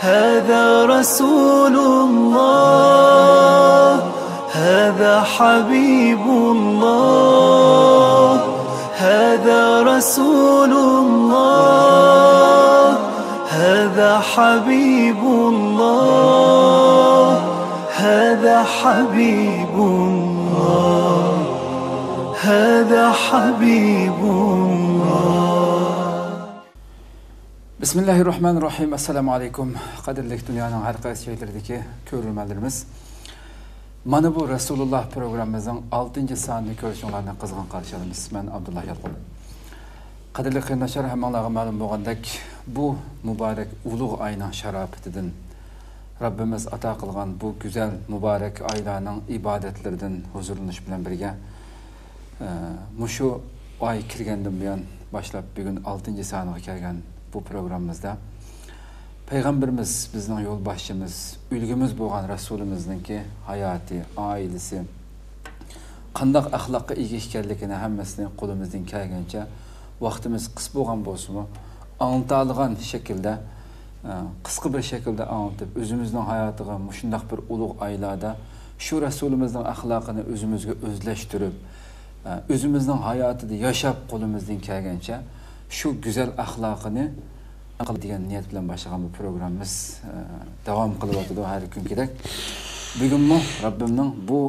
هذا رسول الله هذا حبيب الله هذا رسول الله هذا حبيب الله هذا حبيب الله هذا حبيب الله. Bismillahirrahmanirrahim. Assalamu alaykum. Qadrli dunyoning har qaysi joylaridagi ko'ruvchilarimiz. Mana bu Rasululloh programmamizning 6-sonini ko'rishinglarni qizg'in qarshi olamiz. Men Abdullah Yalqub. Qadrli qarindoshlar, hammalarga ma'lum bo'lgandek, bu muborak ulug' oyning sharofatidan Rabbimiz ato qilgan bu go'zal muborak oylarning ibodatlaridan huzurlanish bilan birga mushu oy kirgandan buyon boshlab bugun 6-soniga kelgan bu programmamizda Peygamberimiz bizning yo'lboshchimiz, ulgimiz bo'lgan Rasulimizningki hayoti, oilasi qanday axloqqa ega ekanligini hammasini qo'limizdan kelgancha vaqtimiz qis bo'lgan bo'lsa-mu, anglata shaklda qisqa bir shaklda anlatib, o'zimizning hayotiga shunday bir ulug' oylarda shu Rasulimizning axloqini o'zimizga o'zlashtirib, o'zimizning hayotida yashab qo'limizdan kelgancha shu go'zal axloqini qiladigan niyat bilan boshlagan bu programmamiz davom qilib o'tadi har kungidek. Bugunmi Rabbimning bu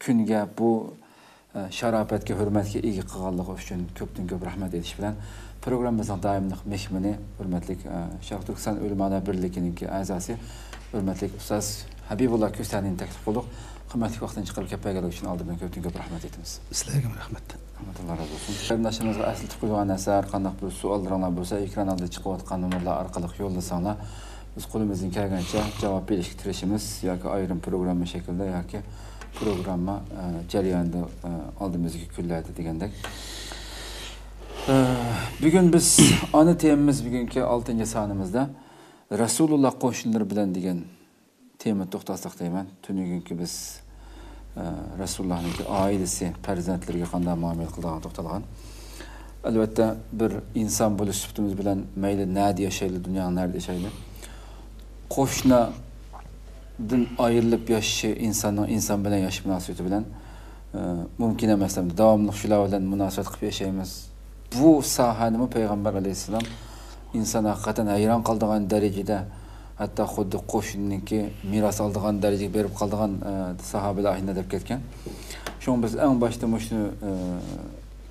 kunga, bu sharofatga, hurmatga ega qilganligi uchun ko'pdan-ko'p rahmat etish bilan programmamizning doimlik mehmoni, hurmatli Sharq Turkiston ulamolar birligining a'zosi, hurmatli ustoz Habibulloh Ko'stanining taklif qildik. Qimmatli vaqtdan chiqarib kelganligi uchun oldindan ko'p rahmat etamiz. Sizlarga rahmat. Rahmatulloh razı olsun. Qarindoshimizga asl tuqilgan asar, qanday bir savollar bo'lsa, ekran oldida chiqayotgan nomerlar orqali yo'llasanglar, biz qo'limizdan kelgancha javob berishga tirishamiz yoki ayrim programma shaklida yoki programma jarayonida oldimizga kunlarda degandek. Bugun biz ana temamiz bugungi 6-sonimizda Rasululloh qo'shnilari bilan degan tema to'xtalsak deyman. Tunugunki biz Rasulullahning oilasi, farzandlariga qanday muomala qiladigan to'xtalgan. Albatta bir inson bo'lish sifatimiz bilan mayli nada yashayli, dunyoning narida yashayli, qo'shnidan ayrilib yashashi inson bilan yashash munosabati bilan mumkin emas. Davomli shular bilan munosabat qilib yashaymiz. Bu sohani Payg'ambar alayhisalom inson haqiqatan hayron qoladigan darajada, hatta xuddi qo'shniniki meros oldigan darajaga berib qoldigan sahobalar ayna deb ketgan. Shunga biz eng boshda shuni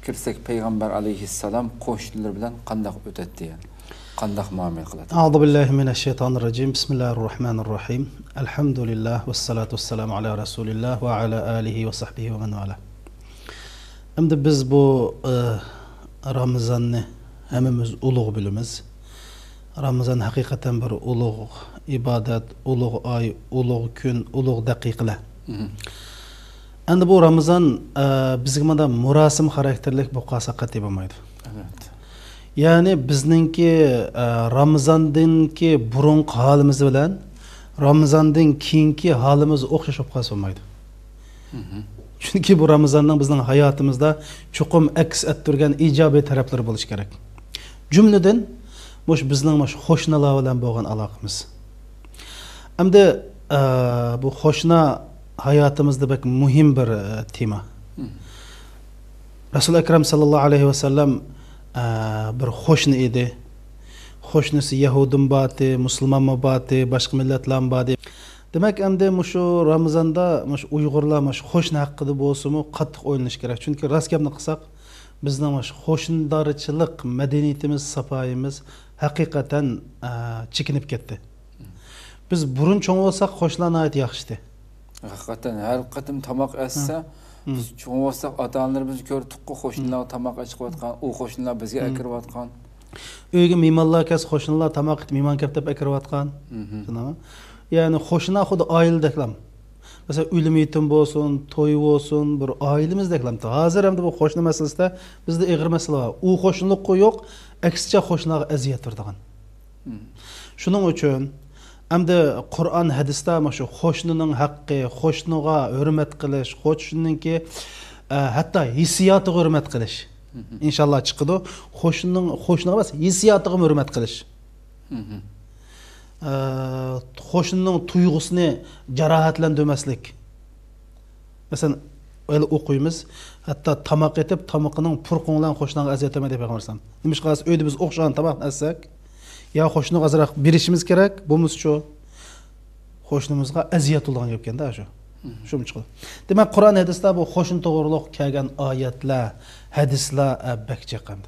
kirsak, Payg'ambar alayhissalom qo'shnilar bilan qanday o'tadi, qanday muomala qiladi? A'udhu billahi minash shaytonir rojim. Bismillahirrohmanirrohim. Alhamdulillah vassalotu vassalamu ala rasulillah va ala alihi va sahbihi va man wala. Endi biz bu Ramazonni hammamiz ulug' bilamiz. Ramazan haqiqatan bir ulug' ibodat, ulug' oy, ulug' kun, ulug' daqiqalar. Endi bu Ramazan bizga mana murosim xarakterlik bo'lsa qat'iy bo'lmaydi. Evet. Ya'ni bizningki Ramazandinki burungi holimiz bilan Ramazandan keyingi holimiz o'xshash bo'lib qolsa bo'lmaydi. Chunki bu Ramazanning bizning hayotimizda chuqur aks ettirgan ijobiy taraflari bo'lishi kerak. Jumladan bizning qo'shnilar bilan bo'lgan aloqamiz. Endi bu qo'shna hayotimizda bak muhim bir tema. Rasul akram sallallohu alayhi vasallam bir qo'shni edi. Qo'shnisi Yahudim boti, musulmon boti, boshqa millatlar boti. Demak, endi shu Ramazonda Uyg'urlar qo'shni haqida bo'lsa-mu qattiq o'ylanish kerak. Chunki rost gapni qilsak, bizning qo'shnidorchilik madaniyatimiz, safoyimiz haqiqatan chekinib ketdi. Biz burun cho'ng bo'lsak, qo'shnilarni ayt yaxshi. Haqiqatan har qatim tomoq assa, biz cho'ng bo'lsak, ota-onalarimiz ko'rdik, qo'shnilar tomoq ochayotgan, u qo'shnilar bizga akirayotgan. Uyga mehmonlar kelsa, qo'shnilar tomoq mehmon kelib deb akirayotgan. Ya'ni qo'shnilar xuddi oiladeklam. Mesela o'lim yetim bo'lsin, to'y bo'lsin, bir oilamizdeklam. Hozir ham bu qo'shni masalasida bizda ig'ir masala bor. U qo'shnilik yo'q, aksincha qo'shnilarga aziyat beradigan. Shuning uchun hamda Qur'on hadisda mana shu qo'shnining haqqi, qo'shniga hurmat qilish, qo'shniningki hatto hissiyotiga hurmat qilish. İnşallah chiqadi. Qo'shniga emas, hissiyotiga hurmat qilish. qo'shnining tuyg'usini jarohatlantirmaslik. Masalan, öyle o'qiymiz. Hatto tamoq etib, tamoqining purqinglan qo'shniga aziyat etma deb Payg'ambar sollallohu alayhi vasallam. Nima qilasiz? Uyda biz o'xshagan tamoqni yesak, yo qo'shniga azroq berishimiz kerak, bo'lmasa qo'shnimizga aziyat bo'lgan gapkanda shu. Shum chiqadi. Demak, Qur'on hadisda bu qo'shni to'g'riliq kelgan oyatlar, hadislar bakcha qildi.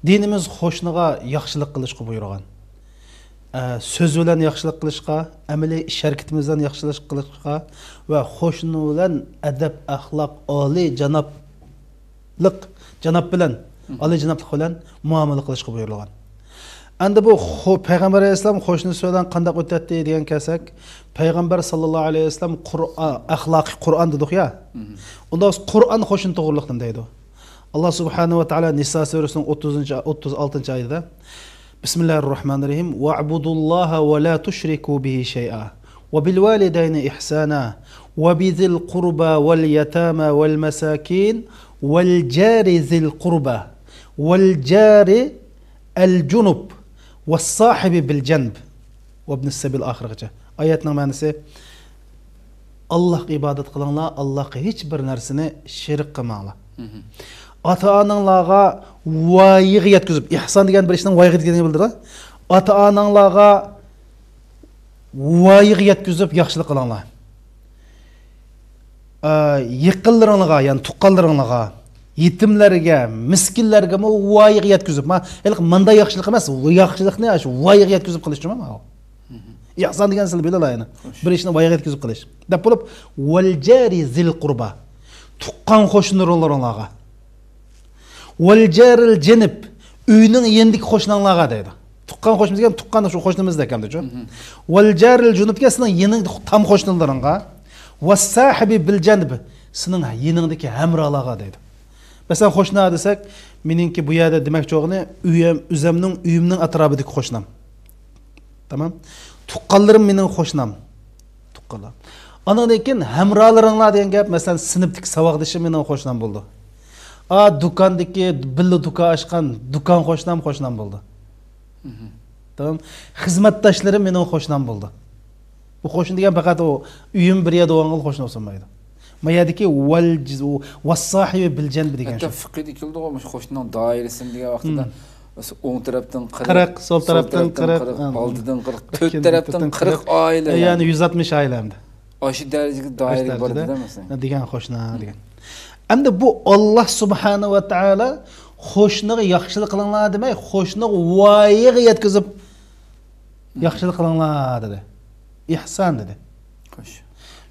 Dinimiz qo'shniga yaxshilik qilishga buyurgan. Söz bilan yaxshilik qilishga, amaliy ish harakatimizdan yaxshilik qilishga va qo'shni bilan adab, axloq, oliy janob bilan, oliy janoblik bilan muomala qilishga buyurilgan. Endi bu Payg'ambar alayhisalom qo'shnisi bilan qanday o'tadi degan kelsak, Payg'ambar sallallohu alayhi vasallam Qur'on, axloqiy Qur'on dedik ya. Unda Qur'on qo'shni to'g'riliqdan deydi. Allah subhanahu va taolo Nisa surasining 36-oyatida Bismillahirrahmanirrahim. Wa'budullaha wa la tushriku bihi shay'a. Wa bil walidayni ihsana wa bizil qurba wal yatama wal masakin wal jari zil qurba wal jari al junub was sahibi bil janb wa ibn as-sabil akhirgacha. Oyatning ma'nosi Allohga ibodat qilinglar, Allohga hech bir narsani shirk qilmanglar. Ata-onanglarga voyiga yetkazib, ihson degan bir ishning voyiga yetganligini bildiradi. Ata-onanglarga voyiga yetkazib yaxshilik qilinglar. Yaqinlaringlarga, ya'ni tuqqanlaringlarga, yetimlarga, miskinlarga voyiga yetkazib, manda yaxshilik emas, yaxshilikni shu voyiga yetkazib qilishmi? Ihson degan so'z bilalayni. Bir ishni voyiga yetkazib qilish. Deb bo'lib, val jari zil qurba. Tuqqan qo'shnilaringlarga Wal jaril janib uyning yendiki qo'shninglarga deydi. Tuqqan qo'shnimiz degan tuqqan shu qo'shnimizda ekan-ku. Wal jaril junubga sizning yening tam qo'shnilaringga was sahibi bil janib sizning yeningdagi hamrolarga deydi. Masalan, qo'shna desak, meningki bu yerda demakcho'g'ini uyimning atrofidagi qo'shnam. Tamam? Tuqqanlarim mening qo'shnam. Tuqqanlar. Ondan keyin hamrolaringlar degan gap, masalan, sinfdagi saboqdishim mening qo'shnam bo'ldi. Dukandaki billi duka açkan dukan qo'shnam bo'ldi. Tamam. Xizmatdoshlarim mening qo'shnim bo'ldi. Bu qo'shni degan faqat o uyim bir yerda bo'lgan qo'shni bo'lmaydi. Mayadiki valjizu was-sahibi bil janb degan shu. Hatta fiqhda keldi o'sha qo'shnining doirasini degan vaqtida o'ng tarafdan 40, sol tarafdan 40, oldidan 40, to'rt tarafdan 40 oila. Ya'ni 160 oilamdi. O'sha darajaga doira bor dedimmi? Degan qo'shni degan. Endi bu Alloh subhanahu va taolo qo'shniga yaxshilik qilinglar demay, qo'shniga voyaga yetkazib yaxshilik qilinglar dedi. İhsan dedi. Xo'sh.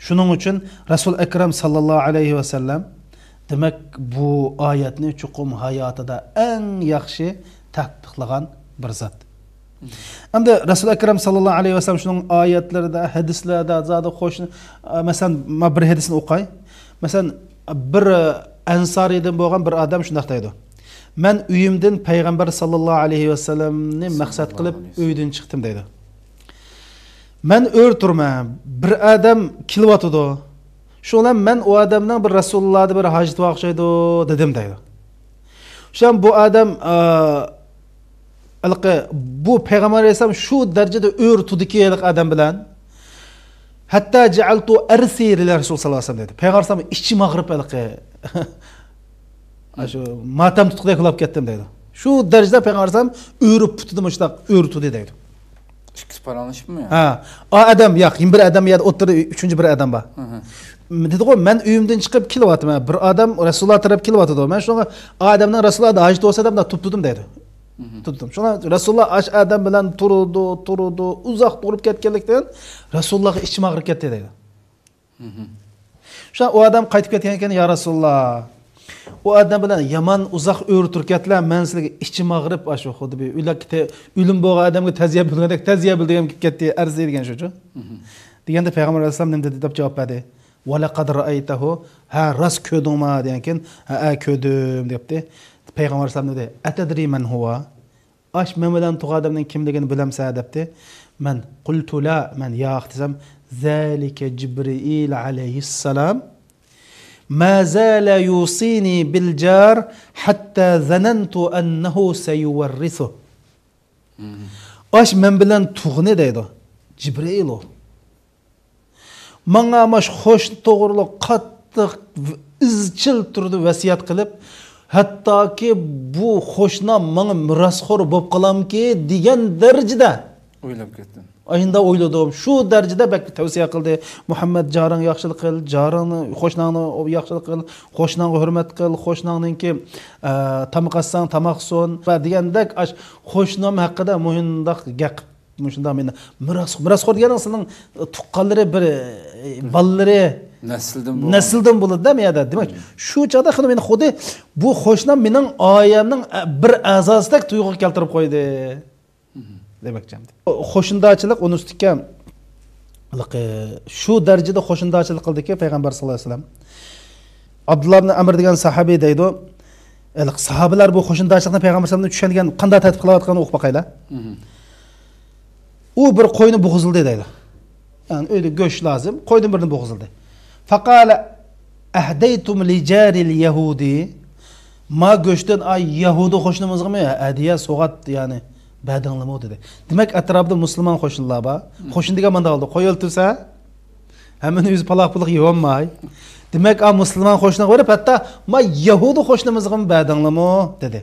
Shuning uchun Rasul Akram sallallohu alayhi va sallam demak bu oyatni chuqum hayotida eng yaxshi tatbiqlagan bir zot. Endi Rasul Akram sallallohu alayhi va sallam shuning oyatlarida, hadislarda zodi qo'shni, masalan, bir hadisni o'qay. Masalan, bir ansariydan bo'lgan bir odam shunday deydi. Men uyimdan payg'ambar sallallohu alayhi va sallamni maqsad qilib uydan chiqdim deydi. Men o'rturman, bir odam kilyotdi. Shundan men u odamdan bir Rasulullohni bir hojat vaqchaydi dedim deydi. O'shan bu odam bu payg'ambar alayhisalom shu darajada o'rtudiki odam bilan hatta ja'altu arsi ila Rasul sallallohu alayhi vasallam dedi. Payg'ambar alayhisalom ichi mag'rib shu matam tutqidek qilib ketdim deydi. Shu darajada payg'ambar alayhisalom o'rib putdi, mushtaq o'rtudi deydi. İkisi paranlaşmı ya? Ha, o adam yo'q, bir adam ya o'tirdi, uchinchi bir adam bor. Dedi-ku, men uyimdan chiqib kelyapman. Bir odam Rasululloh taraf kelyapti. Men shunga odamdan Rasulullohga hojat bo'lsa ham tutdim dedi. Tutdim. Shuna Rasululloh ash adam bilan turdi, uzoq turib ketganlikdan Rasulullohga ichim og'rib ketdi dedi. Shuna o adam qaytib ketgan ekan, ya Rasululloh. O adam bilan yomon uzoq o'rturkatlar, men sizga ichim og'rib shu xuddi bir o'lim bo'lgan odamga ta'ziya bilgandek ta'ziya bildigan ketdi, arzi degan shuchu. Deganda payg'ambar alayhisalom nima dedi deb javob berdi. Va laqad ra'aytahu, ha ras ko'rdingmi degan ekan, ha ko'rdim debdi. Payg'ambar alayhisalom dedi, atadri man huwa? Ash men bilan tug'an odamning kimligini bilamsa debdi. Men qultu la, men yo'q desam, zalika Jibril alayhissalom ما زال يوصيني بالجار حتى ظننت أنه سيورثه. Aş men bilen tuğne deydi. Cibril o. Manga maş hoş toğırlık qattiq izchil turdi vasiyat qilib, hattoki bu hoşnam manga mirasxo'r bo'lib qolamki degan darajada o'ylab ketdim. Ayında oyladım. Şu derecede belki tavsiye kıldı. Muhammed jarang yaxshilik qil, jarangni qo'shningni yaxshilik qil, qo'shningga hurmat qil, qo'shningning ki tamoq assang tamoq son va degandek qo'shnim haqida muhimdaq gap. Shunda meni mirasxo'r deganing sening tuqqanlari bir balları nesildan bo'ladi da meyada. Demak, shu chaqda xuddi meni xuddi bu qo'shnim mening oilamning bir a'zosidek tuyg'u keltirib qo'ydi. Demekçimdi. Qo'shindachilik uni ustiga shu darajada qo'shindachilik qildiki payg'ambar sollallohu alayhi vasallam. Abdullah ibn Amr degan sahabiy deydi. Sahabalar bu qo'shindachilikni payg'ambar sollallohu alayhi vasallam tushungan qanday tatbiq qilayotganini o'qib boqaylar. U bir qo'yni bo'g'izildi deydi. Yani öyle go'sht lazım. Qo'ydan birini bo'g'izildi. Faqala ahdaytum li jaril yahudi ma go'shtdan ay yahudi qo'shnimizga hadiya so'g'at yani Bədənlama o dedi. Demək ətrafda Müslüman qoşunlar var. Qoşun degan manda oldu. Qoy öldürsə, həmin yüz palaq-pulaq yeyolmay. Demək a Müslüman qoşuna qoyub hətta ma Yahudi qoşunumuzun bədənlama dedi.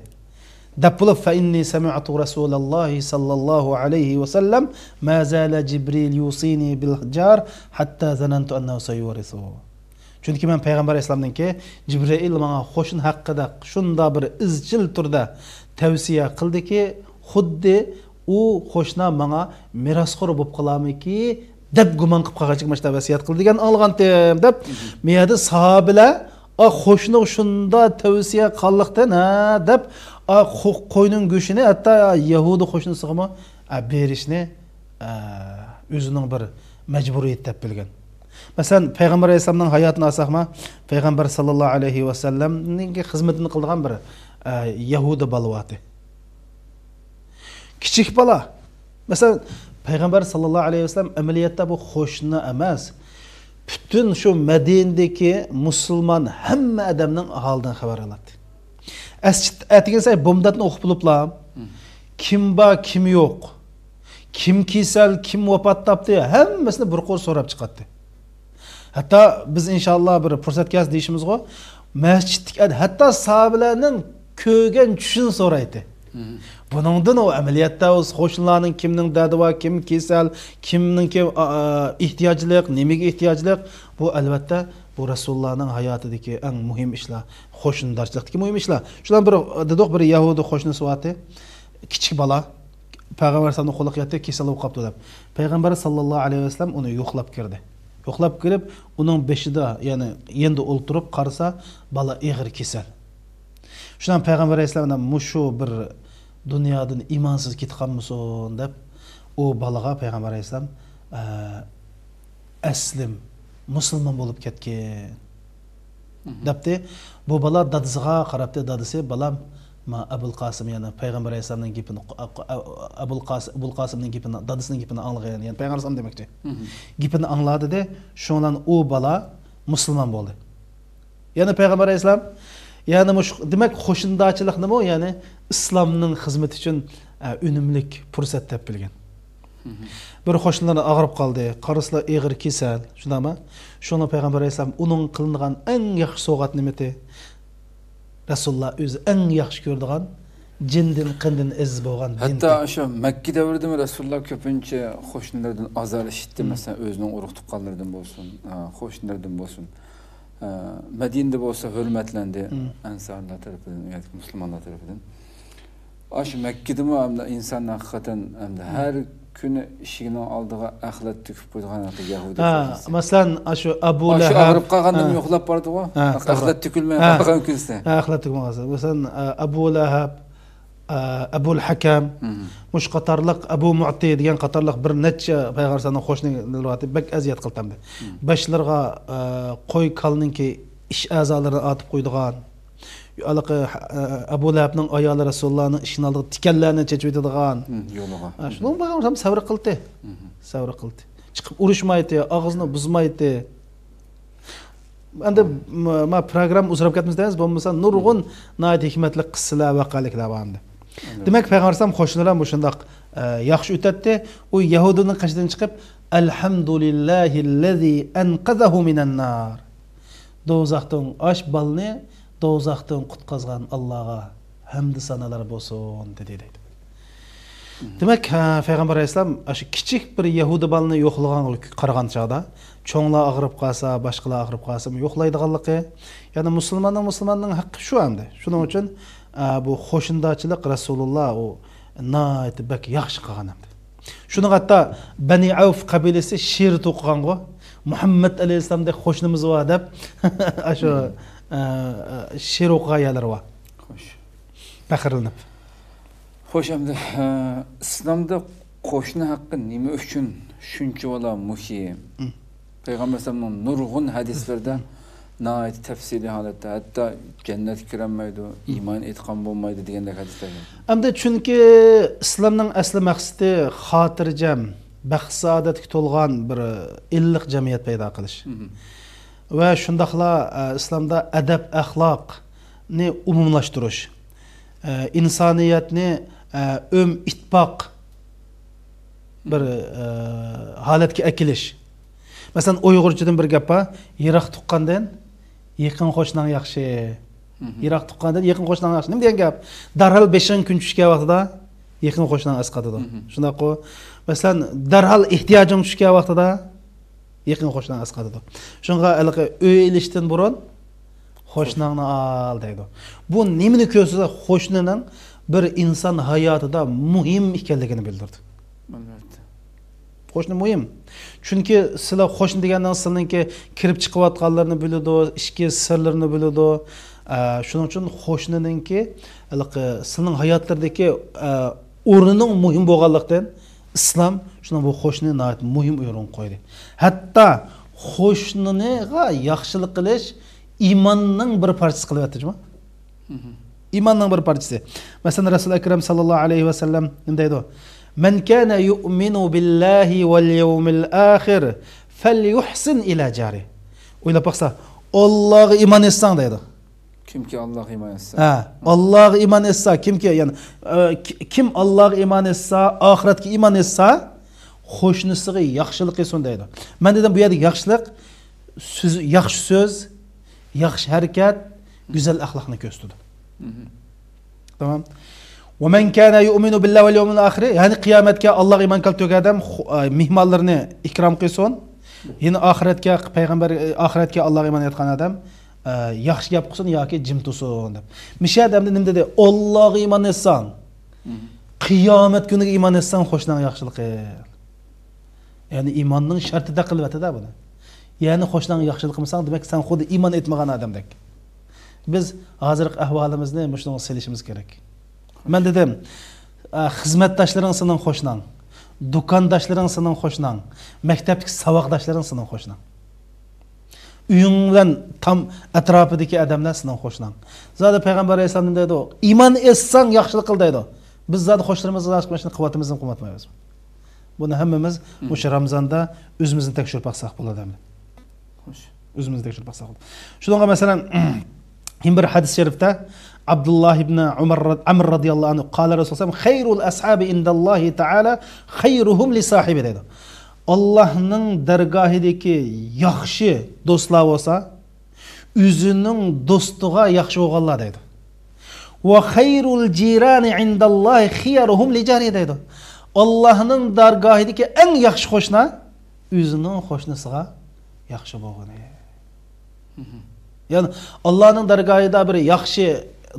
Dəpulu fa inni sami'tu Rasulullah sallallahu alayhi ve sellem ma zala Cibril yusini bil jar hatta zanantu annahu sayurisu. Çünki men Peyğəmbər İslamdan ki Cibril mənə qoşun haqqında şunda bir izchil turda tavsiya qildi ki xuddi u qo'shna menga mirasxo'r bo'lib qolamiki deb gumon qilib qolgancha mashta vasiyat qildi degan olgandim deb meyada sahobalar qo'shni shunda tavsiya qildiqdan deb qo'yning go'shini hatto yahudi qo'shnisiga berishni o'zining bir majburiyat deb bilgan. Masalan, payg'ambar alayhisolamning hayotini olsaqmi, payg'ambar sallallohu alayhi vasallamning xizmatini qilgan bir yahudi balvati. Kichik bola. Mesela Peygamber sallallahu aleyhi ve sellem ameliyatda bu qo'shni emas. Bütün şu Medinedeki Müslüman hamma adamning aholidan xabar oladi. Atigan say bomdatni o'qib bo'liblar. Kim bor, kim yo'q. Kim kasal, kim vafot topdi, hammasini bir qo'l so'rab chiqadi. Hatta biz inshaalloh bir fursat kelsa deyishimizga, masjidga hatta sahobalarning ko'rgan tushini so'raydi. Buningdan o ameliyatda o'z qo'shnilarning kimning dardi bor, kim kasal, kimning ehtiyojliq, nimaga ehtiyojliq, bu albatta bu Rasulullohning hayotidagi eng muhim ishlar, qo'shnilarchilikdagi muhim ishlar. Shular bir yahudi qo'shnisi bor, kichik bola payg'ambar sallallohu alayhi vasallam qo'liga kasal bo'lib qolibdi deb. Payg'ambar sallallohu alayhi vasallam uni yo'qlab kirdi. Yo'qlab kirib, uning beshida, ya'ni endi o'ltirib qarasa, bola og'ir kasal. Shundan payg'ambar alayhisolamdan mushu bir dunyodan imonsiz ketganmisan deb u balaga payg'ambar alayhisolam aslim musulmon bo'lib ketgan debdi. Bu bala dadisiga qarabdi, dadisi balam ma Abul Qasim yani payg'ambar alayhisolamning gapini Abul Qasimning gapini, dadisining gapini anglagan, yani payg'ambar alayhisolam demakchi. Gapini angladi de, shundan u bala musulmon bo'ldi. Yani payg'ambar alayhisolam yani demek qo'shindachilik nima? Yani islomning xizmati uchun unumlik fursat deb bilgan. Bir qo'shnilar og'rib qoldi, qaraslar og'ir kasal, shundami? Shuni payg'ambar alayhisolam uning qilingan eng yaxshi sovg'at nimati? Rasululloh o'zi eng yaxshi ko'rdigan jindin qindin aziz bo'lgan din. Hatta o'sha Makka davrida Rasululloh ko'pincha qo'shnilardan azor eshitdi, masalan, o'zining urug' tuqqanlaridan bo'lsin, qo'shnilardan bo'lsin. Medinede olsa hürmetlendi Ensarlar tarafından, yani Müslümanlar tarafından. Aşı Mekke'de mi insanlar hakikaten her günü işine aldığı ahlak tüküp koyduğun Yahudi. Mesela aşı Abu Lahab. Aşı ağırıp kalgandan yoklap vardı o. Ahlak tükülmeye kalkan günse. Ahlak tükülmez. Mesela Abu Lahab, Abul Hakam, mush qatarliq Abu Mu'ti degan qatarliq bir necha payg'ambarning qo'shnilarga bak aziyat qiltamdi. Bashlarga qo'y kalninki ish a'zolarini otib qo'ydigan. Abu Lahabning ayoli Rasulullohning ishini oldiga tikanlarni chechib o'tadigan. Yo'liga. Shuni payg'ambar sabr qildi. Sabr qildi. Chiqib urushmaydi, og'zini buzmaydi. Endi ma program uzrab ketmiz deymiz, bo'lmasa nurg'un nihoyat hikmatli qissalar, vaqaliklar bor endi. Demak, payg'ambar ham qo'shnilar bu shundoq yaxshi o'tadi. U Yahudining qashidan chiqib, Alhamdulillahillazi anqazahu minan nar. Do'zaxdan osh balni do'zaxdan qutqazgan Allohga hamd sanolar bo'lsin dedi. Demak, Payg'ambar alayhisalom shu kichik bir Yahudi balni yo'qlagan qaragan chaqda, cho'nglar og'rib qolsa, boshqalar og'rib qolsa, yo'qlaydiganligi, ya'ni musulmonning haqqi shu hamda. Shuning uchun bu qo'shindachilik Rasululloh u nihoyat bak yaxshi qilgan hamda. Shuni hatto Bani Avf qabilasi she'r to'qigan-ku. Muhammad alayhisalomdek qo'shnimiz bor deb shu she'r o'qiganlar bor. Xo'sh. Faxrlanib. Xo'sh, endi islomda qo'shni haqqi nima uchun shuncha vola muhim? Payg'ambar sollallohu nurg'un hadislarda nihoyat tafsiliy holatda hatto jannatga kirolmaydi, iymon etgan bo'lmaydi degandek hadislar bor. Hamda chunki islomning asli maqsadi xotirjam, baxt saodatga to'lgan bir illiq jamiyat paydo qilish. Va shundaqla islomda adab, axloqni umumlashtirish, insoniyatni ittifoq bir holatga akilish. Masalan, Uyg'urchadan bir gap bor, yiroq tuqqandan yaqin qo'shning yaxshi. Yiroq tuqqandan yaqin qo'shning yaxshi. Nima degan gap? Darhol 5 kun tushgan vaqtida yaqin qo'shning asqatadi. Shunday-ku. Masalan, darhol ehtiyojing tushgan vaqtida yaqin qo'shning asqatadi. Shunga iliqi uy ilishdan burun qo'shningni al deydi. Bu nimani ko'rsatsa, qo'shnining bir inson hayotida muhim ekanligini bildirdi. Albatta. Qo'shni muhim. Chunki sizlar qo'shni degandan sizlarningki kirib chiqayotganlarni biladi, ichki sirlarini biladi. Shuning uchun qo'shniningki sizning hayotlardagi o'rnining muhim bo'lganligidan islom shuni bu qo'shni nihoyat muhim o'rin qo'ydi. Hatto qo'shniga yaxshilik qilish imonning bir parchasi qilib aytdimi? İmanның bir parçası. Mesela Resul Ekrem sallallahu aleyhi ve sellem ne deydi? Men kana yu'minu billahi vel yevmil ahir felyuhsin ila jari. Oylab baksa, Allah'a iman etsen deydi. Kimki Allah'a iman etse. Allah'a iman etse, kimki yani kim Allah'a iman etse, ahiretki iman etse, hoşnusuğu yaxşılık etsin deydi. Ben dedim bu yerde yaxşılık, yaxşı söz, yaxşı hareket, güzel ahlakını gösterdi. Tamam. ومن كان يؤمن بالله واليوم الآخر yani kıyametke Allah iman kaltığı adam mihmallarını ikram kılsın. Yine ahiretke peygamber ahiretke Allah iman etken adam yaxşı gap qilsin yoki jim tursin deb. Misha adamda nima dedi? Allohga iman etsan, qiyomat kuniga iman etsan qo'shning yaxshilik qil. Ya'ni imonning shartida qilib atadi buni. Ya'ni qo'shning yaxshilik qilmasang, demak sen xuddi iman etmagan odamdek. Biz hozirgi ahvolimizni shunga selishimiz kerak. Men dedim, xizmatdoshlaring sening qo'shning, do'kondoshlaring sening qo'shning, maktabdagi saboqdoshlaring sening qo'shning. Uying bilan tam atrofidagi odamlar sening qo'shning. Zodi payg'ambar alayhisalom dedi, iymon etsang yaxshilik qil dedi. Biz zodi qo'shlarimizni yaxshilashni quvvatimizni qo'matmaymiz. Buni hammamiz o'sha Ramazonda o'zimizni tekshirib baqsaq bo'ladi. Xo'sh, o'zimizni tekshirib baqsaq. Shunga masalan bir hadis sharifda Abdullah ibn Amr radiyallahu anhu qala Rasululloh xayrul ashabi indallahi taala xayruhum li sahibi dedi. Allah'ның dargohidagi yaxshi do'stlar bo'lsa, o'zining do'stiga yaxshi bo'lganlar dedi. Va xayrul jirani indallahi xiyaruhum li jari dedi. Allah'ның dargohidagi eng yaxshi qo'shni o'zining qo'shnisiga yaxshi bo'lgani. Yani Allah'ның dargohida bir yaxshi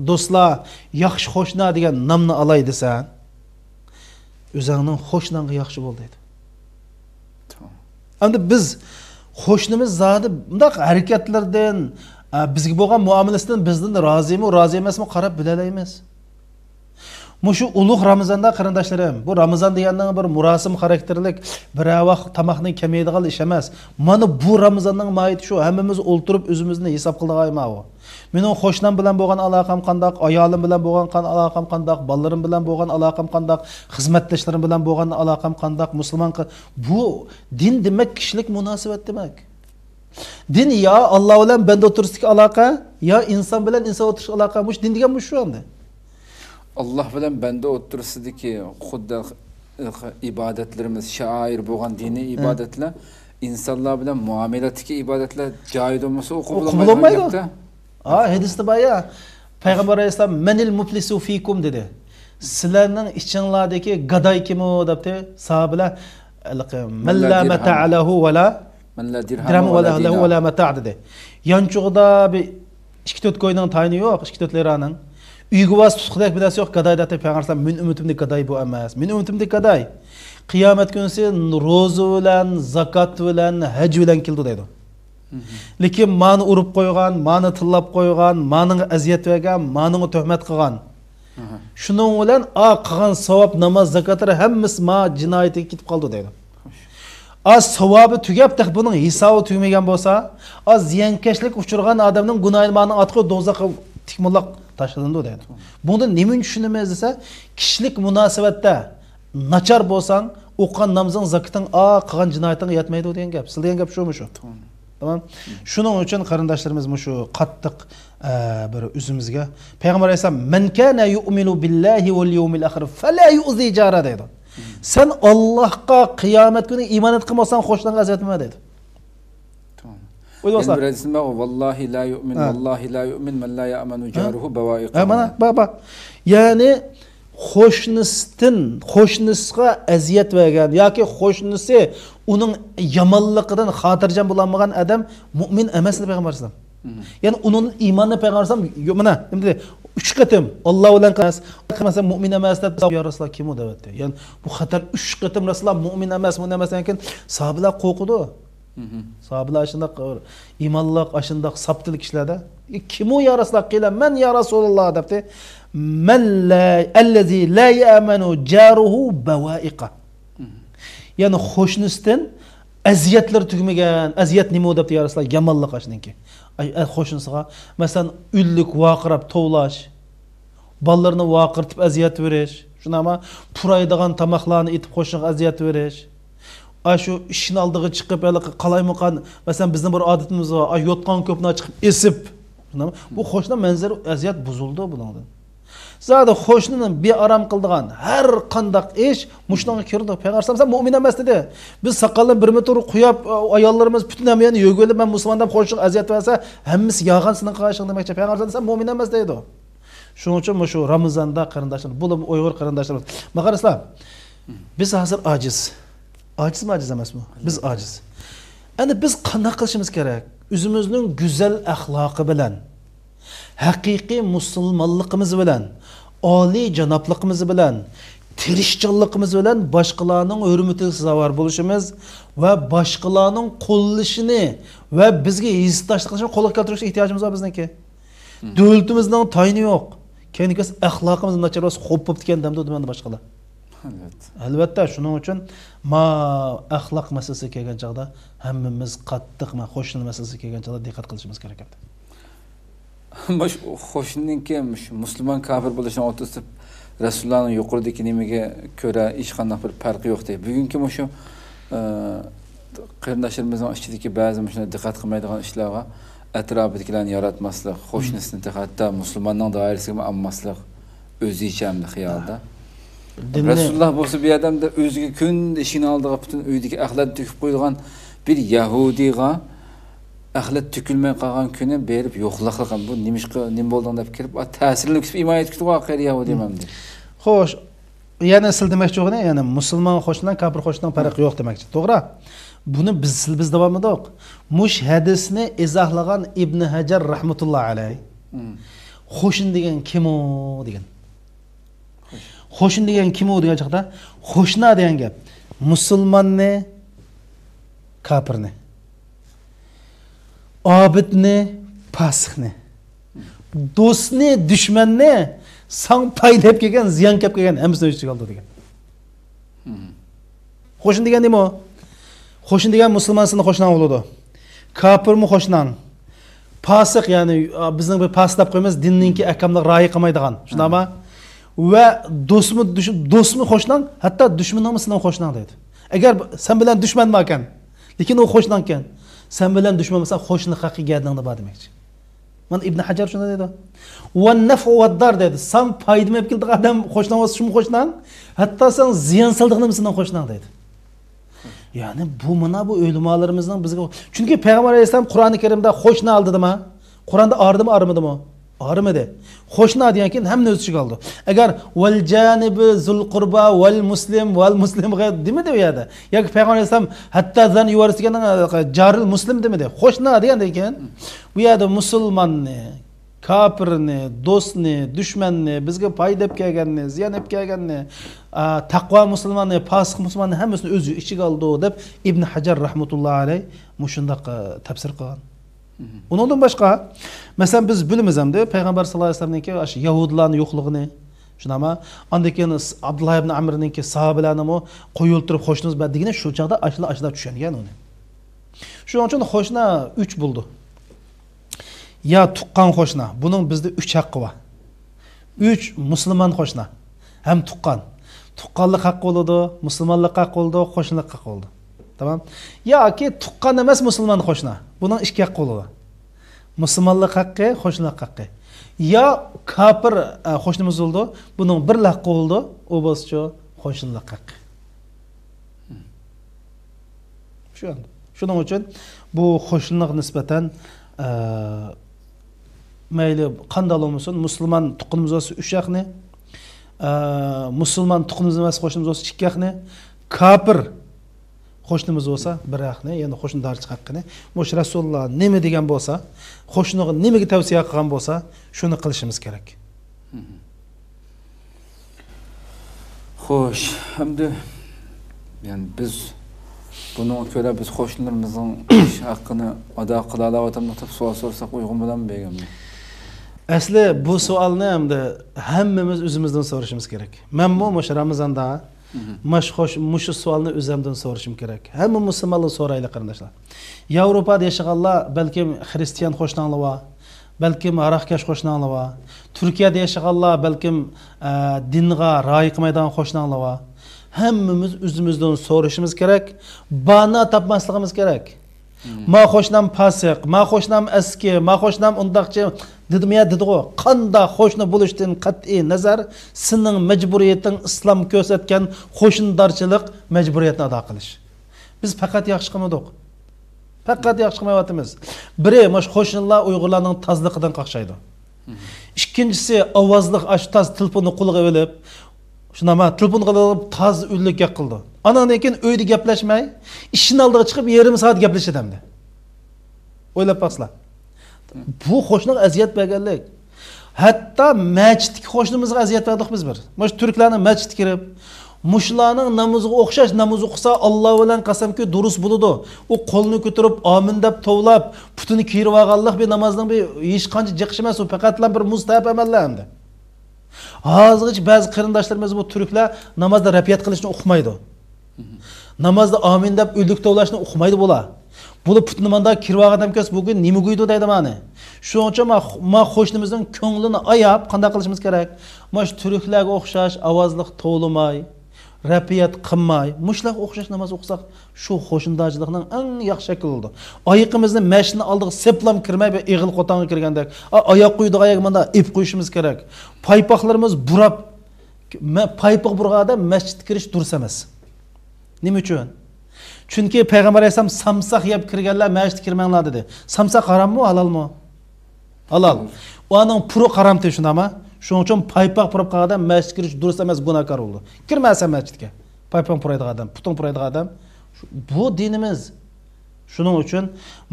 do'stlar, yaxshi qo'shni degan nomni olay desan, o'zingning qo'shningga yaxshi bo'l dedi. Endi biz qo'shnimiz zodi bunday harakatlardan, bizga bo'lgan muomalasidan bizdan rozimi, rozi emasmi qarab bilalaymiz. Mushu ulug' Ramazonda qarindoshlarim, bu Ramazon deganning bir murosim xarakterlik, bir vaqt tamoqning kamaydigan ish emas. Mana bu Ramazonning mohiyati shu, hammamiz o'ltirib o'zimizni hisob qildik bu. Mening qo'shnim bilan bo'lgan aloqam qandoq, ayolim bilan bo'lgan aloqam qandoq, bolalarim bilan bo'lgan aloqam qandoq, xizmatdoshlarim bilan bo'lgan aloqam qandoq, musulmon bu din demak kishilik munosabat demak. Din ya Alloh bilan banda o'tirishlik aloqa, ya inson bilan inson o'tirish aloqa. Mush din degan mush shu endi. Allah bilan banda o'tirsidiki, xuddi ibadetlerimiz, şair bo'lgan diniy ibodatlar insonlar bilan muomalatdagi ibodatlar joyida bo'lmasa o'qib bo'lmaydi. Hadisda baya Payg'ambar alayhisalom manil muflisu fikum dedi. Sizlarning ichinglardagi gadoy kim o debdi sahobalar man la mata'alahu va la dirham va la mata' dedi. Yanchug'da bir 2-4 ko'yning tayini yo'q, 2-4 liraning. Uyga vas tutqidek bir narsa yo'q, gadoy debdi Payg'ambar alayhisalom men umidimda gadoy bu emas. Men umidimda gadoy qiyomat kunsi ro'za bilan, zakot bilan, haj bilan keldi deydi. Lekin mani urib qo'ygan, mani tillab qo'ygan, mani aziyat bergan, mani tuhmat qilgan. Shuning bilan qilgan savob, namoz, zakotlar hammasi ma jinoyatga ketib qoldi deydi. Savobi tugab, buning hisobi tugmagan bo'lsa, ziyonkashlik uchirgan odamning gunohini mani otqi do'zaxga tikmoqlab tashlandi deydi. Bunda nima tushunamiz desa, kishilik munosabatda nachar bo'lsang, o'qigan namozing, zakoting, qilgan jinoyating yetmaydi degan gap. Siz degan gap shumi shu? Tamam. Shuning uchun qarindoshlarimiz shu qattiq bir o'zimizga Payg'ambar alayhisalom "Men kana yu'minu billahi wal yawmil akhir fala yu'zi jara" dedi. Sen Allohga qiyomat kuni iymon etmasang, qo'shniga aziyat etma dedi. Tamam. O'ylasa, "Vallahi la yu'min, vallahi la yu'min man la ya'manu jaruhu bawa'iq." Mana baba. Ya'ni qo'shnisiga aziyat bergan yoki qo'shnisi uning yomonligidan xotirjam bo'lmagan odam mu'min emas deb Payg'ambar alayhisalom. Ya'ni uning iymonni Payg'ambar alayhisalom mana nima dedi? 3 qatim Alloh bilan qilmasa mu'min emas deb ya Rasululloh kim u deyapti. Ya'ni bu xatar 3 qatim Rasululloh mu'min emas ekan sahobalar qo'rqdi. Sahobalar shunday iymonliq, shunday sabtlik ishlarda kim u ya Rasululloh qila men ya Rasululloh debdi. Men allazi la ya'manu jaruhu bawa'iqa. Ya'ni qo'shnisidan aziyatlar tugmagan, aziyat nima deb ya Rasululloh yomonlik ashniki. Qo'shnisiga masalan uylik vaqirab tovlash, bolalarni vaqirtib aziyat berish, shunama puraydigan tamoqlarni etib qo'shniga aziyat berish. Shu ishni oldiga chiqib qalaymoqan, masalan bizning bir odatimiz bor, yotgan ko'pni chiqib esib. Bu qo'shni manzara aziyat buzildi bundan. Zada qo'shnining bearam qildigan har qanday ish mushunga kirdi. Payg'ambar sen mu'min emas dedi. Biz soqolni 1 metr qo'yib, ayollarimiz butun hamyani yo'g'ilib, men musulmon deb qo'shniga aziyat bersa, hammasi yog'an sening qarashing demakchi. Payg'ambar sen mu'min emas deydi. Shuning uchun shu Ramazonda qarindoshlar, bu Uyg'ur qarindoshlar. Maqaraslar. Biz hozir ojiz. Ojizmi, ojiz emasmi? Biz ojiz. Endi biz qanday qilishimiz kerak? O'zimizning go'zal axloqi bilan, haqiqiy musulmonligimiz bilan, oliy janobliqimiz bilan, tirishchanligimiz bilan boshqalarning hurmatiga sazovor bo'lishimiz va boshqalarning qo'llashini va bizga hissdoshlik qilishni qo'lga keltirishga ehtiyojimiz bor bizniki. Davlatimizning tayini yo'q. Keyingiz axloqimiz nachar bo'lsa, xo'p bo'lib ketgan damda demanda boshqalar. Albatta, shuning uchun axloq masalasiga kelgan chaqda hammamiz qattiq qo'shni masalasiga kelgan chaqda diqqat qilishimiz kerak edi. Baş qo'shninki musulmon kafir bo'lishini o'tib Rasulullohning yuqoridagi nimaga ko'ra hech qanday bir farqi yo'q deb. Bugungi shu qarindoshlarimizning ichidagi ba'zi shunday diqqat qilmaydigan ishlarga atrofidagilarni yaratmaslik, qo'shnisini hatto musulmonning doirasiga olmaslik o'zichamli xiyolda. Rasululloh bo'lsa bu odamda o'ziga kun ishini oldiga butun uydagi axlat to'kib qo'ygan bir yahudiyga axlat to'kilmay qolgan kuni berib yo'qliq qilgan. Bu nima bo'ldi deb kirib ta'sirli kutib imoyat kutib qolgan yahudi mamdi. Xo'sh, yana sil demoqchi o'g'ni, ya'ni musulmon qo'shnidan kafir qo'shnidan farqi yo'q demoqchi. To'g'ri? Buni biz davomida o'q. Mush hadisni izohlagan Ibn Hajar rahmatullohi alayhi. Qo'shin degan kim o degan. Qo'shin degan kim o degan chaqda qo'shna degan gap musulmonni, kafirni, obidni, fasiqni, do'stni, dushmanni sang paylab kelgan, ziyon kelib kelgan hammasini o'chiga oldi degan. Qo'shin degan nima? Qo'shin degan musulmonsini qo'shnan bo'ladi. Kafirmi qo'shnan? Fasiq, ya'ni bizning bir fasiq deb qo'yamiz, dinninki ahkomlarga rioya qilmaydigan. Shunaqmi? Va do'stmi qo'shnan, hatto dushmaningmi sizning qo'shnan deydi. Agar sen bilan dushmanmi ekan, lekin u qo'shnan ekan, sen bilan dushman bo'lsa qo'shni haqiqiy gardingda bor demakchi. Mana İbn Hajar shunday dedi. Va nafu va dar dedi. Sen paydım hep keldi adam qo'shnan bo'lsa shum qo'shnan, hatto sen ziyon saldiqni sendan qo'shnan dedi. Yani bu mana bu o'limalarimizning bizga chunki payg'ambar alayhisalom Qur'oni Karimda qo'shna aldidimi? Qur'onda ardimi armidimi? Armidi. Qo'shna degan keyin hamma o'z ichiga oldi. Agar val janibi zul qurba val muslim demidi u yerda. Yoki payg'ambar alayhisalom hatto zan yuvarisigan jaril muslim demidi. Qo'shna degandan keyin bu yerda musulmonni, kafirni, do'stni, dushmanni, bizga foyda deb kelganni, ziyon deb kelganni, taqvo musulmonni, fosiq musulmonni hammasini o'z ichiga oldi deb Ibn Hajar rahmatullohi alayh mushundaq tafsir qilgan. Undan boshqa, masalan biz bilamiz hamda payg'ambar sallallohu alayhi vasallamning o'sha yahudlarning yo'qligini, shunama, undan keyin Abdullah ibn Amrning sahobalarni qo'yib turib qo'shnimiz bor degani shu chaqda ashla tushungan uni. Shuning uchun qo'shna 3 bo'ldi. Ya tuqqan qo'shna, buning bizda 3 haqqi bor. 3 musulmon qo'shna, ham tuqqan. Tuqqanlik haqqi bo'ladi, musulmonlik haqqi bo'ladi, qo'shnilik haqqi bo'ladi. Tamam? Yoki tuqqan emas musulmon qo'shna. Buning 2 haqqi bo'ladi. Musulmonlik haqqi, qo'shnilik haqqi. Ya kafir qo'shnimiz bo'ldi, buning bir haqqi bo'ldi, u bo'lsa qo'shnilik haqqi. Shuning uchun bu qo'shnilik nisbatan mayli qanday bo'lmasin, musulmon tuqqanimiz bo'lsa 3 haqqni, musulmon tuqqanimiz emas qo'shnimiz bo'lsa 2 haqqni, kafir qo'shnimiz bo'lsa bir haqqni, ya'ni qo'shnidarchilik haqqini, mo'sh Rasululloh nima degan bo'lsa, qo'shniga nimaga tavsiya qilgan bo'lsa, shuni qilishimiz kerak. Xo'sh, hamda yani biz bundan ko'ra biz qo'shnilarimizning ish haqqini ado qila olamiz deb savol so'rasak uyg'un bo'ladimi begimmi? Asli bu savolni hamda hammamiz o'zimizdan so'rashimiz kerak. Men mo'sh Ramazonda mushu savolni o'zimdan so'rashim kerak. Hamma musulmonlar so'rayli qarindoshlar. Yevropada yashaganlar balkim xristian qo'shnilar bor, balkim aroqkash qo'shnilar bor. Turkiyada yashaganlar balkim dinga rioya qilmaydigan qo'shnilar bor. Hammamiz o'zimizdan so'rashimiz kerak, bana topmasligimiz kerak. Ma qo'shnam pasiq, ma qo'shnam eski, ma qo'shnam undaqchi dedi-ku. Qanday qo'shni bo'lishdan qat'iy nazar sening majburiyating islom ko'rsatgan qo'shnidarchilik majburiyatini ado qilish. Biz faqat yaxshi qilmadik. Faqat yaxshi qilmayapmiz. Biri mash qo'shnilar Uyg'urlarning tozliqidan qaqshaydi. Ikkinchisi ovozliq ashtoz telefonni qo'lga olib, shunama telefon qilib toz uylik qildi. Andan keyin uyda gaplashmay, ishning oldiga chiqib yarim soat gaplashadimdi. O'ylab baqsizlar. Bu qo'shniga aziyat berganlik. Hatto masjidga qo'shnimizga aziyat berdik biz bir. Mash turklarning masjidga kirib, mushlarning namoziga o'xshash namoz o'qisa Alloh bilan qasamki durust bo'ladi. U qo'lni ko'tarib amin deb tovlab, putini kiyib olganlik bir namozning bir hech qancha jiqish emas, u faqatlan bir mustahab amallar hamda. Hozircha ba'zi qarindoshlarimiz bu turklar namozda rapiyat qilishni o'qimaydi. Namozda amin deb o'lik tovlashni o'qimaydi bular. Buni putni manda kirib olgan kes bugun nima qo'ydi deydi mani. Shuning uchun men qo'shnimizning ko'nglini ayab qanday qilishimiz kerak? Mash turklarga o'xshash ovozliq tovlamay, rapiyat qilmay, mushlarga o'xshash namoz o'qisak, shu qo'shnidarchilikning eng yaxshi shakli bo'ldi. Oyoqimizni mashina oldiga seplam kirmay bir eg'il qo'tonga kirgandek, oyoq qo'ydiq oyoq manda ip qo'yishimiz kerak. Paypoqlarimiz burab, paypoq burg'ada masjidga kirish durust emas. Nima uchun? Chunki payg'ambar alayhisalom samsaq yeb kirganlar masjidga kirmanglar dedi. Samsaq harammi, halalmi? Halal. Uning puri haram te shundami? Shuning uchun paypoq purib qolganda masjidga kirish durust emas, gunohkor bo'ldi. Kirmasa masjidga. Paypoq puraydigan odam, putung puraydigan odam. Bu dinimiz. Shuning uchun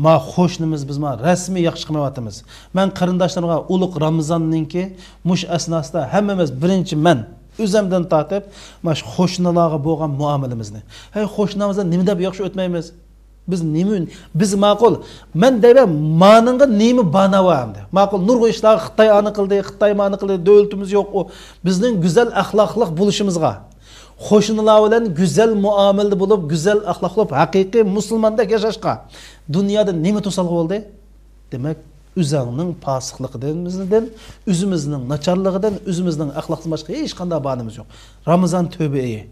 ma qo'shnimiz biz rasmiy yaxshi qilmayapmiz. Men qarindoshlarimga ulug' Ramazonninki mush asnosida hammamiz birinchi men o'zimdan tortib, mash qo'shnilarga bo'lgan muomalamizni. Hey, qo'shnimizdan nima deb yaxshi o'tmaymiz? Biz ma'qul. Men deyman, ma'ningga nima banawa hamda. Ma'qul nurg'u ishlar Xitoy ani qildi, Xitoy ma'ni qildi, davlatimiz yo'q u. Bizning go'zal axloqliq bo'lishimizga, qo'shnilar bilan go'zal muomalada bo'lib, go'zal axloqli, haqiqiy musulmondek yashashga dunyoda nima to'salg'i bo'ldi? Demak, o'zingning fosiqligidan, o'zimizning nacharligidan, o'zimizning axloqsiz boshqa hech qanday banimiz yo'q. Ramazon tövbe iyi.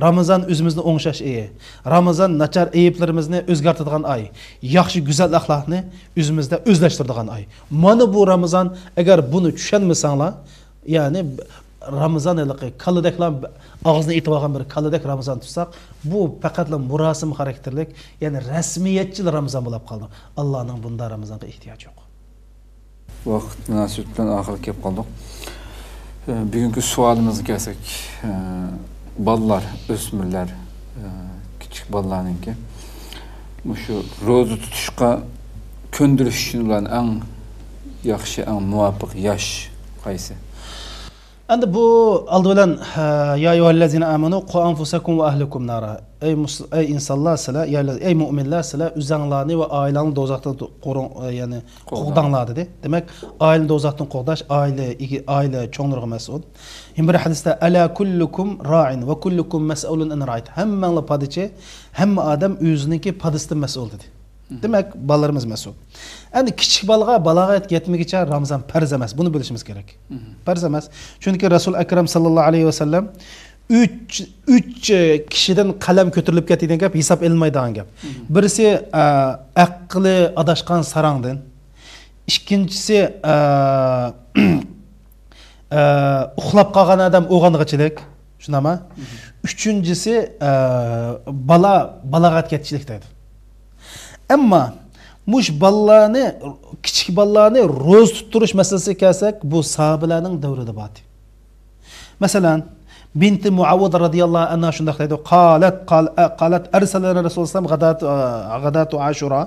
Ramazan özümüzni oңşaş ayi. Ramazan nachar ayıplarımızı özgartadigan ay. Yaxshi güzel axloqni özümüzde özleştirdigan ay. Mana bu Ramazan eğer bunu tushunmasanglar, yani Ramazan iliqi kalideklan ağzını itib olgan bir kalidek Ramazan tutsak, bu faqatla murasim xarakterlik, yani rasmiyetçil Ramazan bo'lib qoldi. Allohning bunda Ramazanga ehtiyoji yo'q. Vaqt munosabati bilan oxirga kelib qoldik. Bugungi savolimizga kelsak, bolalar, o'smirlar, kichik bolalarningki shu ro'za tutishga ko'ndirish uchun ularning eng yaxshi, eng muvofiq yosh qaysi? Endi bu aldı bilan ya eyyuhellezine amanu qu anfusakum ve ahlikum nara. Ey insanlar sizlar, ey müminler sizlar özüңlarni ve aileni dozaqdan qorun, yani qo'g'danglar dedi. Demek aileni dozaqdan qo'g'dash aile cho'nglarga mas'ul. Bir hadisda ala kullukum ra'in ve kullukum mas'ulun an ra'it. Hammanglar padichi, hamma odam o'ziniki padisdan mas'ul dedi. Demek balalarımız mas'ul. Endi kichik balaga balog'at yetmaguncha Ramazon farz emas. Buni bilishimiz kerak. Farz emas. Chunki Rasul akram sallallohu alayhi vasallam 3 kishidan qalam ko'tarilib ketadigan gap hisob etilmaydigan gap. Birisi aqli adashgan sarangdan, ikkinchisi uxlab qolgan odam o'g'ang'ichilik, shunami? Uchinchisi balog'at ketishlik deydi. Ammo mush balalarni, kichik balalarni ro'z tuttirish masalasiga kelsak, bu sahobalarning davrida bor. Masalan, binti Muavvod radhiyallohu anha shunday deydi, qalat arsalana rasululloh g'adatu ashura,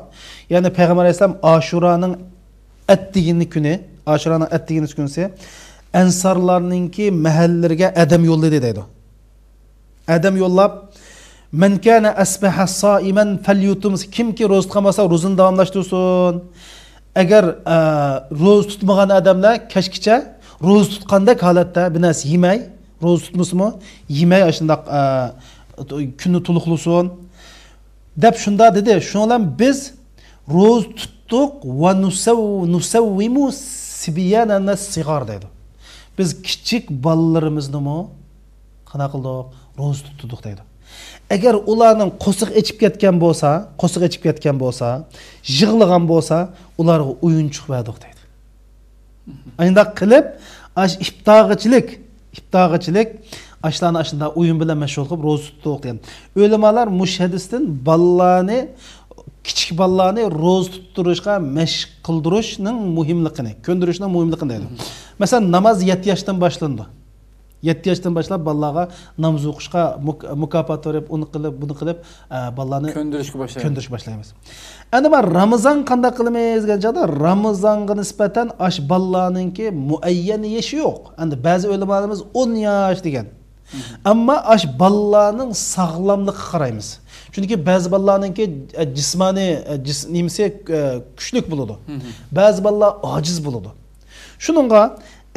ya'ni payg'ambar alayhisalom Ashuraning attigini kuni, Ashuraning attigini kunsi ansarlarningki mahallariga adam yo'lladi deydi. Adam yo'llab men kana asbaha saiman falyutum, kimki ro'z tutmasa ro'zini davomlashtirsin. Agar ro'z tutmagan odamlar kechgacha ro'z tutgandek holatda binas yemay, ro'z tutmasmi, yemay shunday kunni to'liqlasin deb shunda dedi. Shundan biz ro'z tutdik va nusawwimu sibyanana sigar dedi. Biz kichik bolalarimizni qana qildik, ro'z tutdik dedi. Eğer ularning qo'siq ichib ketgan bo'lsa, yig'lagan bo'lsa, ularga o'yinchoq berdik deydi. Ayında qilib, iftog'ichilik ashlarni ashunda o'yin bilan mashg'ul qilib ro'za tutdik degan. Ulamolar mush hadisdan bolalarni, kichik bolalarni ro'za tuttirishga mashq qildirishning muhimligini, ko'ndirishning muhimligini deydi. Masalan, namoz 7 yoshdan boshlandi. 7 yaşdan başlap balalarga namoz o'qishga mukofot berib, uni qilib, buni qilib balalarni ko'ndirish boshlaymiz. Endi men Ramazon qanday qilamiz degancha, Ramazonga nisbatan ash balalarningki muayyan yashi yo'q. Endi ba'zi ulamolarimiz 10 yosh degan. Ammo ash balalarning sog'lomligiga qaraymiz. Chunki ba'zi balalarningki jismoniy nimasi kuchlik bo'ladi. Ba'zi balalar ojiz bo'ladi. Shuningga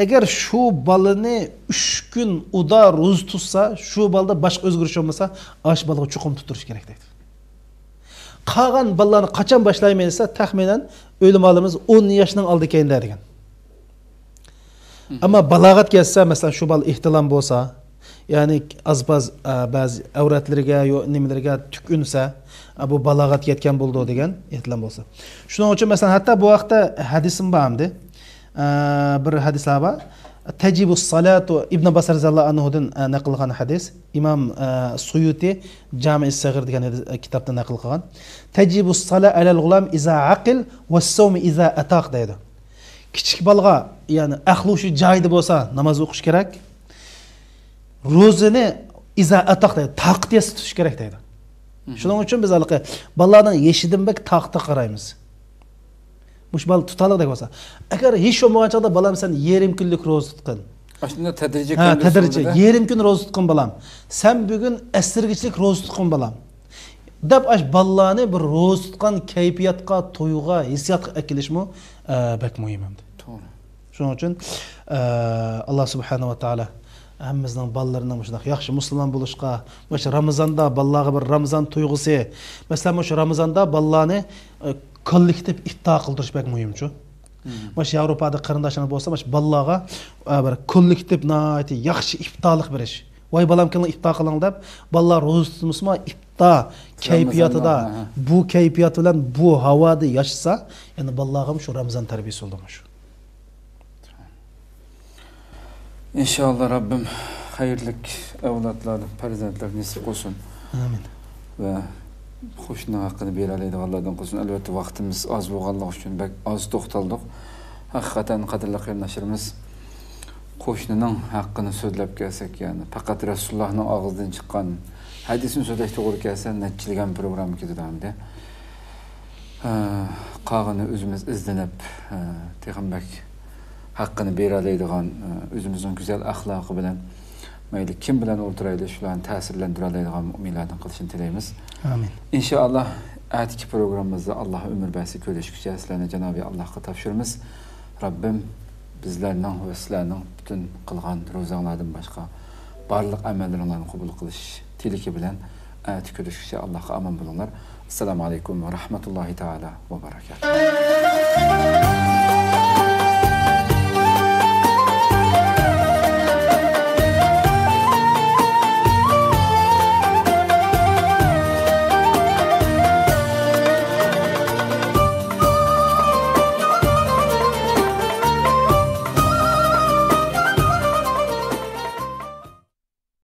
eğer şu balını 3 gün uda ro'z tutsa, şu balda başka özgürlük olmasa, aş balığı çuqum tuttirish kerak deydi. Qolgan balalarni qachon boshlaymiz taxminan o'limalarimiz 10 yoshdan oldi keyin degan. Ammo balog'at kelsa, masalan shu bal ihtilom bo'lsa, ya'ni azbaz ba'zi avratlariga yo nimalarga tukunsa, bu balog'at yetgan bo'ldi degan ihtilom bo'lsa. Shuning uchun masalan hatto bu vaqtda hadisim bordi. Bir hadislar var. Tecibus salatu İbn Abbas radhiyallohu anhudan naql qilgan hadis. İmam Suyuti Jami' as-Saghir degan kitobda naql qilgan. Tecibus salat alal g'ulam iza aqil va sawm iza ataq deydi. Kichik bolaga, ya'ni aqli shu joyida bo'lsa, namoz o'qish kerak. Ro'zani iza ataq deydi, taqtiya tutish kerak deydi. Shuning uchun biz haliqi bolalarning yeshidan bak taqti qaraymiz. Mush bal tutalık da olsa. Eğer hiç olmagan çağda balam sen 20 günlük ro'za tutqin. Aslında tedrici tedrici 20 gün ro'za tutqin balam. Sen bugün esirgichlik ro'za tutqin balam. Deb ash balalarni bir ro'za tutgan kayfiyatga, to'yga, hissiyatga akilishmi bak muhim endi. To'g'ri. Shuning uchun Alloh subhanahu va taolo hammamizning ballarning shunday yaxshi musulmon bo'lishga, o'sha Ramazonda balalarga bir Ramazon tuyg'usi, masalan o'sha Ramazonda balalarni kollektiv iftar qildirish bak muhimchu. Mash Yevropada qarindoshlar bo'lsa, mash balalarga bir kollektiv yaxshi iftorlik berish. Vay balamkini iftar qiling deb, balalar ro'za tutmasmi, iftar kayfiyatida bu kayfiyat bilan bu havoda yashasa, endi balalarga shu Ramazon tarbiyasi bo'ldi shu. İnşallah Rabbim hayırlık evlatlar, farzandlar nasip olsun. Amin. Ve hoşuna hakkını beraleydi Allah'dan olsun. Elbette vaktimiz az bo'lganligi uchun az to'xtaldik. Hakikaten qadrli qarindoshlarimiz qo'shnining haqqini so'zlab kelsak, ya'ni faqat Rasulullohning og'zidan chiqqan hadisni so'zlash to'g'ri kelsa, natijalagan program ketadi. Qog'ini o'zimiz izlanib, payg'ambar haqqını beraleydigan, o'zimizning go'zal axloqi bilan mayli kim bilan o'tirayli, shularni ta'sirlantiradigan mu'minlardan qilishini tilaymiz. Amin. İnşallah atiki programımızda Allah ömür bəsi köleşikçe sizlerine Cenab-ı Allah'a tavşırımız. Rabbim bizlerden ve sizlerden bütün kılgan rozalardan başka barlıq əməllərini qəbul qilish tiliki bilan atiki köleşikçe Allah'a aman bulunlar. Esselamu aleyküm ve rahmetullahi teala ve berekatuhu.